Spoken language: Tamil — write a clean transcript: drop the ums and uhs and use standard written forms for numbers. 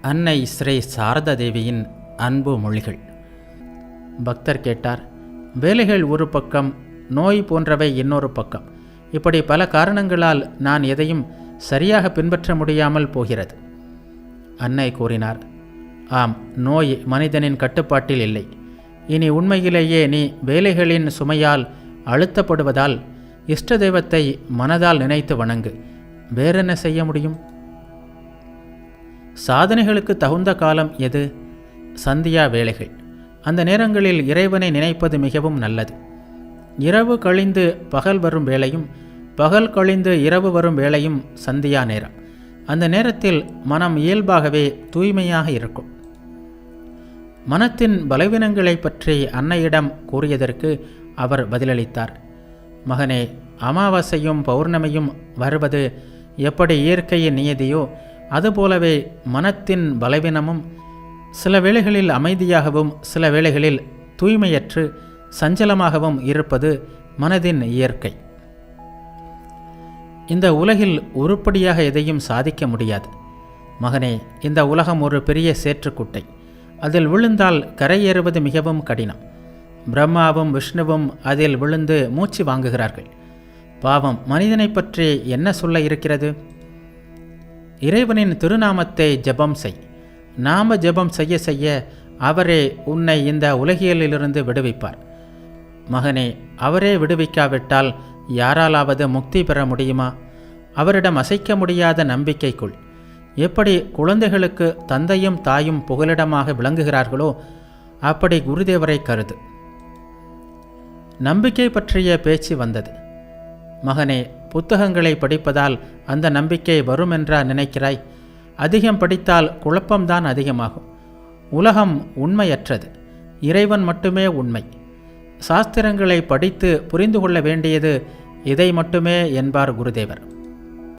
அன்னை ஸ்ரீ சாரதா தேவியின் அன்பு மொழிகள். பக்தர் கேட்டார், வேலைகள் ஒரு பக்கம், நோய் போன்றவை இன்னொரு பக்கம். இப்படி பல காரணங்களால் நான் எதையும் சரியாக பின்பற்ற முடியாமல் போகிறது. அன்னை கூறினார், ஆம், நோய் மனிதனின் கட்டுப்பாட்டில் இல்லை. இனி உண்மையிலேயே நீ வேலைகளின் சுமையால் அழுத்தப்படுவதால் இஷ்ட தெய்வத்தை மனதால் நினைத்து வணங்கு. வேறென்ன செய்ய முடியும்? சாதனைகளுக்கு தகுந்த காலம் எது? சந்தியா வேளைகள். அந்த நேரங்களில் இறைவனை நினைப்பது மிகவும் நல்லது. இரவு கழிந்து பகல் வரும் வேளையும், பகல் கழிந்து இரவு வரும் வேளையும் சந்தியா நேரம். அந்த நேரத்தில் மனம் இயல்பாகவே தூய்மையாக இருக்கும். மனத்தின் பலவீனங்களை பற்றி அன்னையிடம் கூறியதற்கு அவர் பதிலளித்தார், மகனே, அமாவாசையும் பௌர்ணமியும் வருவது எப்படி இயற்கையின் நியதியோ அதுபோலவே மனத்தின் பலவீனமும் சில வேளைகளில் அமைதியாகவும் சில வேளைகளில் தூய்மையற்று சஞ்சலமாகவும் இருப்பது மனதின் இயற்கை. இந்த உலகில் உருப்படியாக எதையும் சாதிக்க முடியாது. மகனே, இந்த உலகம் ஒரு பெரிய சேற்றுக்குட்டை. அதில் விழுந்தால் கரையேறுவது மிகவும் கடினம். பிரம்மாவும் விஷ்ணுவும் அதில் விழுந்து மூச்சு வாங்குகிறார்கள். பாவம், மனிதனை பற்றி என்ன சொல்ல இருக்கிறது? இறைவனின் திருநாமத்தை ஜெபம் செய். நாம ஜெபம் செய்ய செய்ய அவரே உன்னை இந்த உலகியலிலிருந்து விடுவிப்பார். மகனே, அவரே விடுவிக்காவிட்டால் யாராலாவது முக்தி பெற முடியுமா? அவரிடம் அசைக்க முடியாத நம்பிக்கைக்குள். எப்படி குழந்தைகளுக்கு தந்தையும் தாயும் புகலிடமாக விளங்குகிறார்களோ அப்படி குருதேவரை கருது. நம்பிக்கை பற்றிய பேச்சு வந்தது. மகனே, புத்தகங்களை படிப்பதால் அந்த நம்பிக்கை வரும் என்றா நினைக்கிறாய்? அதிகம் படித்தால் குழப்பம்தான் அதிகமாகும். உலகம் உண்மையற்றது, இறைவன் மட்டுமே உண்மை. சாஸ்திரங்களை படித்து புரிந்து கொள்ள வேண்டியது இதை மட்டுமே என்பார் குருதேவர்.